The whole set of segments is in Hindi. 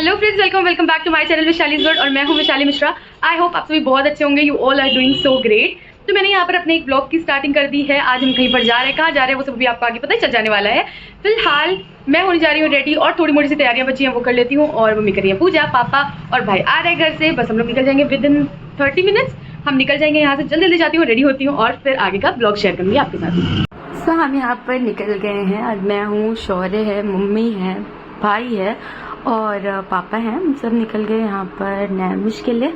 Hello friends, welcome back to my channel Vishali's world और मैं हूं विशाली मिश्रा। आई होप आप सभी बहुत अच्छे होंगे। You all are doing so great. तो मैंने यहाँ पर अपने एक ब्लॉग की स्टार्टिंग कर दी है। आज हम कहीं पर जा रहे हैं, कहाँ जा रहे हैं वो सब भी आपको आगे पता ही चल जाने वाला है। फिलहाल मैं होने जा रही हूँ रेडी और थोड़ी मोटी सी तैयारियां बची हैं वो कर लेती हूँ। और मम्मी कर रही है पूजा, पापा और भाई आ रहे हैं घर से। बस हम लोग निकल जाएंगे विद इन 30 मिनट्स। हम निकल जाएंगे यहाँ से। जल्दी जल्दी जाती हूँ, रेडी होती हूँ और फिर आगे का ब्लॉग शेयर करूँगी आपके साथ। सो हम यहाँ पर निकल गए हैं। आज मैं हूँ, शौर्य है, मम्मी है, भाई है और पापा हैं। हम सब निकल गए यहाँ पर नैमिष के लिए।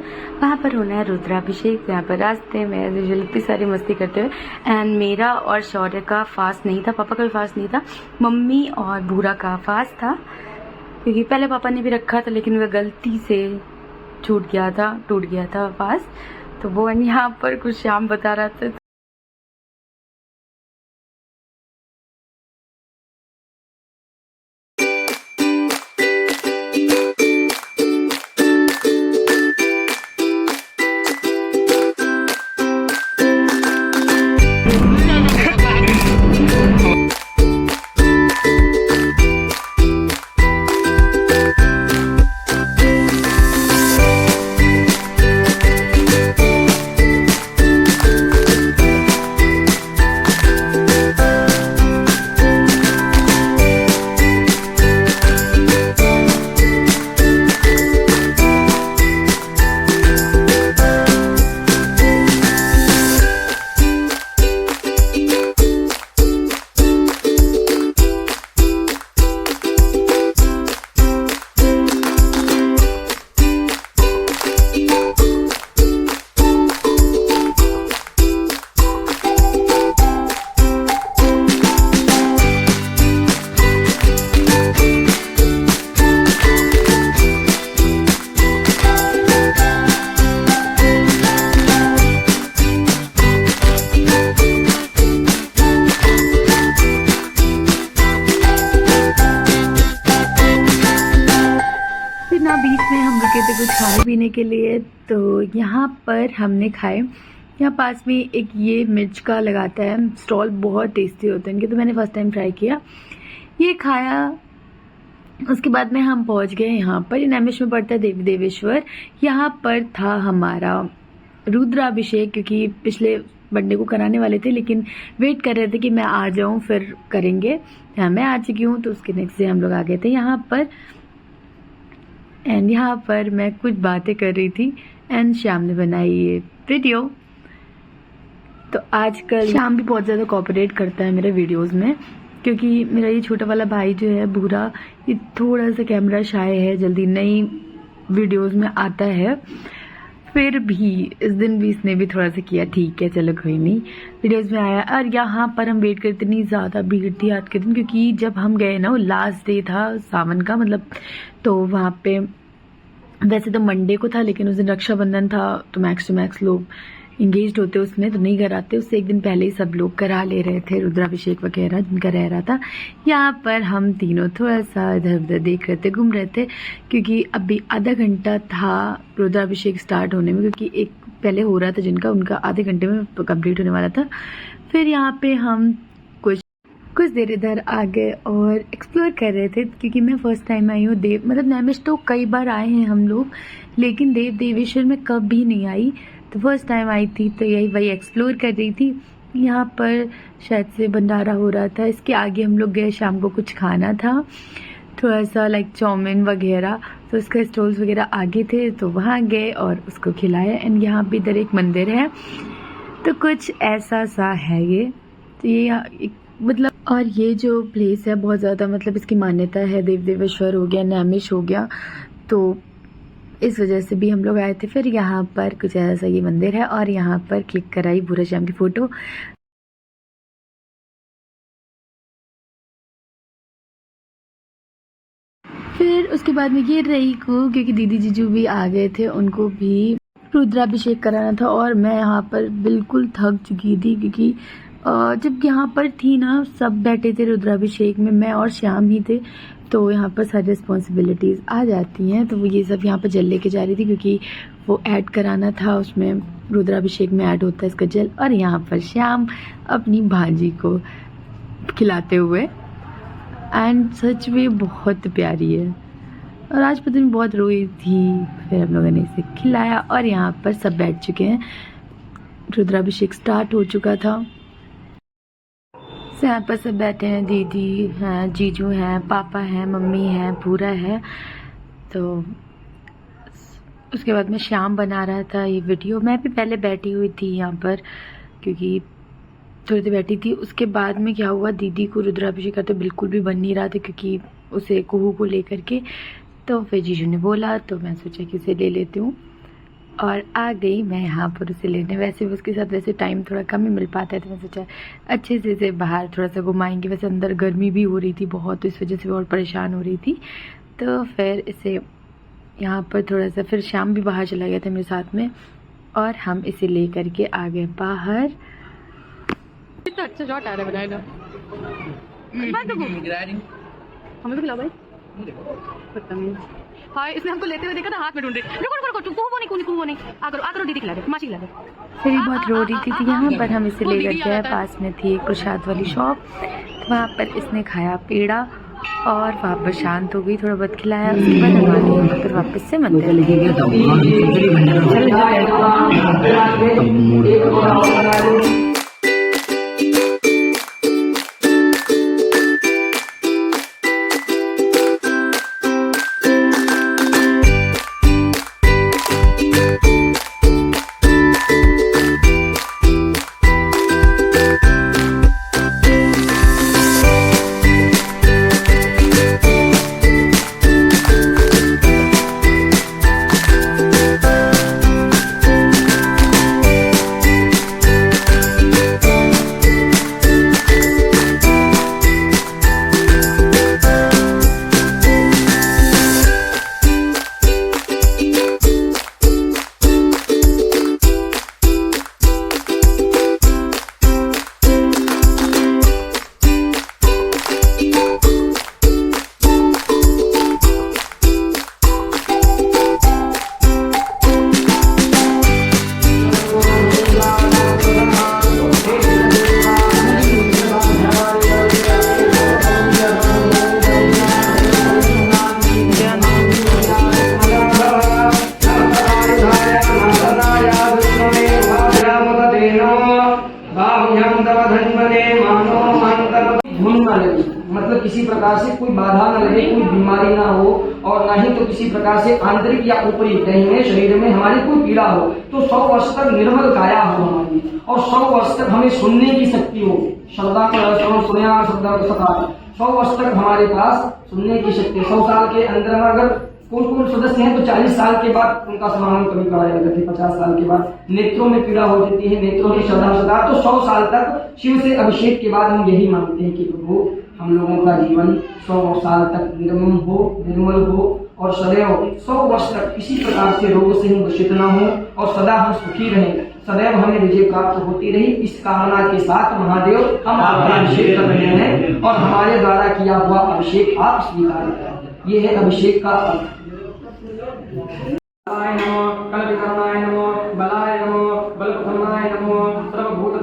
वहाँ पर होना है रुद्राभिषेक। यहाँ पर रास्ते में एज यूजुअल इतनी सारी मस्ती करते हुए। एंड मेरा और शौर्य का फास्ट नहीं था, पापा का भी फास्ट नहीं था, मम्मी और भूरा का फास्ट था। क्योंकि पहले पापा ने भी रखा था लेकिन वह गलती से टूट गया था फास्ट। तो वो यहाँ पर कुछ शाम बता रहा था। बीच में हम रुके थे कुछ खाने पीने के लिए। तो यहाँ पर हमने खाए। यहाँ पास में एक ये मिर्च का लगाता है स्टॉल, बहुत टेस्टी होता है इनके। तो मैंने फर्स्ट टाइम ट्राई किया, ये खाया। उसके बाद में हम पहुँच गए यहाँ पर। नैमिष में पड़ता है देवी देवेश्वर। यहाँ पर था हमारा रुद्राभिषेक, क्योंकि पिछले बर्थडे को कराने वाले थे लेकिन वेट कर रहे थे कि मैं आ जाऊँ फिर करेंगे। यहाँ मैं आ चुकी हूँ तो उसके नेक्स्ट डे हम लोग आ गए थे यहाँ पर। एंड यहाँ पर मैं कुछ बातें कर रही थी एंड श्याम ने बनाई ये वीडियो। तो आजकल श्याम भी बहुत ज़्यादा कोऑपरेट करता है मेरे वीडियोस में, क्योंकि मेरा ये छोटा वाला भाई जो है भूरा, ये थोड़ा सा कैमरा शाय है, जल्दी नई वीडियोस में आता है। फिर भी इस दिन भी इसने भी थोड़ा सा किया, ठीक है चलो कोई नहीं, वीडियोस में आया। और यहाँ पर हम वेट करते, इतनी ज़्यादा भीड़ थी आज के दिन, क्योंकि जब हम गए ना वो लास्ट डे था सावन का, मतलब तो वहाँ पे वैसे तो मंडे को था लेकिन उस दिन रक्षाबंधन था तो मैक्स टू मैक्स लोग इंगेज्ड होते उसमें, तो नहीं कराते। उससे एक दिन पहले ही सब लोग करा ले रहे थे रुद्राभिषेक वगैरह जिनका रह रहा था। यहाँ पर हम तीनों थोड़ा सा इधर उधर देख रहे थे, घूम रहे थे, क्योंकि अभी आधा घंटा था रुद्राभिषेक स्टार्ट होने में, क्योंकि एक पहले हो रहा था जिनका, उनका आधे घंटे में कंप्लीट होने वाला था। फिर यहाँ पे हम कुछ देर इधर आ गए और एक्सप्लोर कर रहे थे, क्योंकि मैं फर्स्ट टाइम आई हूँ मतलब नैमिष तो कई बार आए हैं हम लोग लेकिन देव देवेश्वर में कभी नहीं आई। तो फर्स्ट टाइम आई थी तो यही वही एक्सप्लोर कर रही थी। यहाँ पर शायद से भंडारा हो रहा था। इसके आगे हम लोग गए, शाम को कुछ खाना था थोड़ा सा लाइक चाउमीन वगैरह, तो उसका स्टॉल्स वगैरह आगे थे तो वहाँ गए और उसको खिलाया। एंड यहाँ भी इधर एक मंदिर है तो कुछ ऐसा सा है ये। तो ये मतलब, और ये जो प्लेस है बहुत ज़्यादा मतलब इसकी मान्यता है, देव देवेश्वर हो गया, नैमिष हो गया, तो इस वजह से भी हम लोग आए थे। फिर यहाँ पर कुछ ऐसा ये मंदिर है और यहाँ पर क्लिक कराई भूरा श्याम की फ़ोटो। फिर उसके बाद में ये रही को, क्योंकि दीदी जीजू भी आ गए थे, उनको भी रुद्राभिषेक कराना था और मैं यहाँ पर बिल्कुल थक चुकी थी, क्योंकि जब यहाँ पर थी ना सब बैठे थे रुद्राभिषेक में, मैं और श्याम ही थे, तो यहाँ पर सारी रिस्पॉन्सिबिलिटीज़ आ जाती हैं। तो वो ये सब यहाँ पर जल लेके जा रही थी, क्योंकि वो ऐड कराना था, उसमें रुद्राभिषेक में ऐड होता है इसका जल। और यहाँ पर श्याम अपनी भांजी को खिलाते हुए, एंड सच में बहुत प्यारी है। और आज पता नहीं बहुत रोई थी। फिर हम लोगों ने इसे खिलाया और यहाँ पर सब बैठ चुके हैं। रुद्राभिषेक स्टार्ट हो चुका था। यहाँ पर सब बैठे हैं, दीदी हैं, जीजू हैं, पापा हैं, मम्मी हैं, पूरा है। तो उसके बाद में शाम बना रहा था ये वीडियो। मैं भी पहले बैठी हुई थी यहाँ पर क्योंकि थोड़ी देर बैठी थी। उसके बाद में क्या हुआ, दीदी को रुद्राभिषेक करते बिल्कुल भी बन नहीं रहा था क्योंकि उसे कुहू को लेकर के। तो फिर जीजू ने बोला तो मैं सोचा कि उसे ले लेती हूँ और आ गई मैं यहाँ पर उसे लेने। वैसे भी उसके साथ वैसे टाइम थोड़ा कम ही मिल पाता है तो मैं सोचा अच्छे से इसे बाहर थोड़ा सा घुमाएंगे। वैसे अंदर गर्मी भी हो रही थी बहुत, तो इस वजह से बहुत परेशान हो रही थी। तो फिर इसे यहाँ पर थोड़ा सा, फिर शाम भी बाहर चला गया था मेरे साथ में और हम इसे ले करके आ गए बाहर। कितना अच्छा शॉट आ रहा है, बनाए ना हमें भी खिलाओ भाई। हाँ, इसने हमको लेते हुए देखा था, हाथ में ढूंढ रही। रुको रुको रुको, वो नहीं आ करो दीदी खिला दे, मासी खिला दे। फिर ये बहुत रो रही थी तो यहाँ पर हम इसे ले करके आए। पास में थी एक प्रसाद वाली शॉप, वहाँ पर इसने खाया पेड़ा और वहाँ पर शांत हो गई, थोड़ा बहुत खिलाया। उसके बाद हम आगे यहाँ पर वापस से मंदिर मतलब किसी प्रकार से कोई बाधा न लगे, कोई बीमारी ना हो और ना ही तो किसी प्रकार से आंतरिक या ऊपरी कहीं में शरीर में हमारी कोई पीड़ा हो। तो 100 वर्ष तक निर्मल काया हो हमारी और 100 वर्ष तक हमें सुनने की शक्ति हो। श्रद्धा सुनिया श्रद्धा 100 वर्ष तक हमारे पास सुनने की शक्ति। 100 साल के अंदर अगर कौन सदस्य हैं तो 40 साल के बाद उनका समागम कभी कराया जाता है। 50 साल के बाद नेत्रों में पीड़ा हो जाती है, नेत्रों की श्रद्धा सदा। तो 100 साल तक शिव से अभिषेक के बाद हम यही मानते हैं कि प्रभु हम लोगों का जीवन 100 साल तक निर्मल हो और सदैव 100 वर्ष तक किसी प्रकार से रोग से हम ग्रसित न हो और सदा हम सुखी रहें, सदैव हमें विजय प्राप्त होती रही। इस कामना के साथ महादेव हम आपका अभिषेक कर रहे हैं और हमारे द्वारा किया हुआ अभिषेक आप स्वीकार करें। ये है अभिषेक का अर्थ। नमो कल्पितनाय नमो बलाय नमो बलप्रथमाय नमो सर्वभूत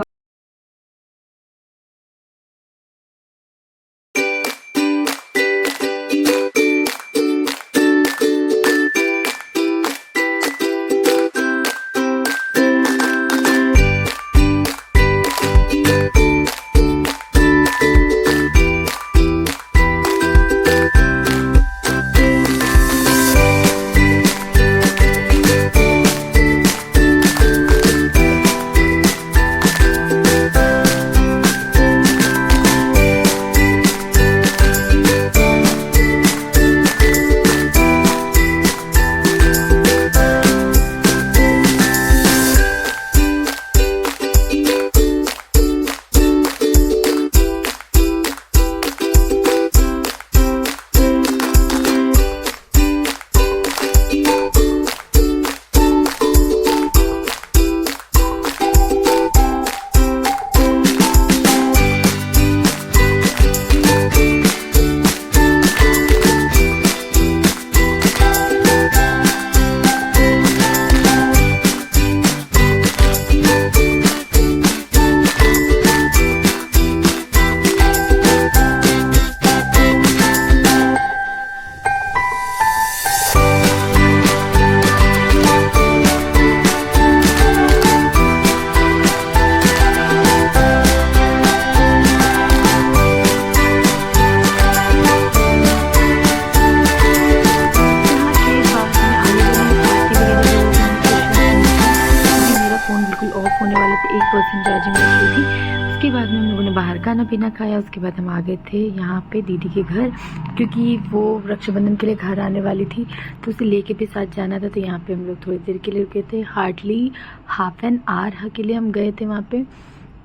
खाना पीना खाया उसके बाद हम आ गए थे यहाँ पे दीदी के घर, क्योंकि वो रक्षाबंधन के लिए घर आने वाली थी तो उसे लेके भी साथ जाना था। तो यहाँ पे हम लोग थोड़ी देर के लिए रुके थे, हार्डली हाफ एन आवर के लिए हम गए थे वहाँ पे।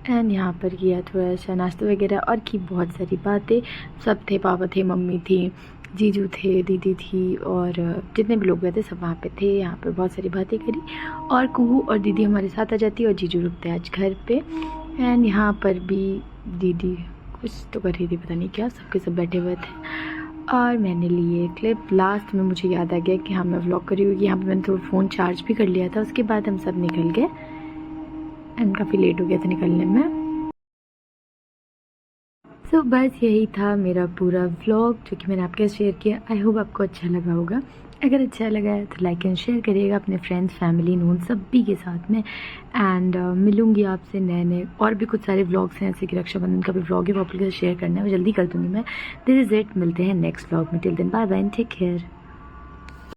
एंड यहाँ पर किया थोड़ा सा नाश्ता वगैरह और की बहुत सारी बातें। सब थे, पापा थे, मम्मी थी, जीजू थे, दीदी थी और जितने भी लोग गए थे सब वहाँ पे थे। यहाँ पर बहुत सारी बातें करी और कुहू और दीदी हमारे साथ आ जाती और जीजू रुकते आज घर पे। एंड यहाँ पर भी दीदी कुछ तो कर रही थी, पता नहीं क्या, सबके सब बैठे हुए थे और मैंने लिए क्लिप। लास्ट में मुझे याद आ गया कि हाँ मैं व्लॉग कर रही हूँ। यहाँ पर मैंने थोड़ा फ़ोन चार्ज भी कर लिया था। उसके बाद हम सब निकल गए एंड काफ़ी लेट हो गया था निकलने में। सो बस यही था मेरा पूरा व्लॉग जो कि मैंने आपके साथ शेयर किया। आई होप आपको अच्छा लगा होगा। अगर अच्छा लगा है तो लाइक एंड शेयर करिएगा अपने फ्रेंड्स, फैमिली, नोन सभी के साथ में। एंड मिलूँगी आपसे नए नए और भी कुछ सारे व्लॉग्स हैं, जैसे कि रक्षाबंधन का भी व्लॉग है वो आपके साथ शेयर करना है, वो जल्दी कर दूँगी मैं। दिस इज़ इट, मिलते हैं नेक्स्ट व्लॉग में। Till then bye bye and take care.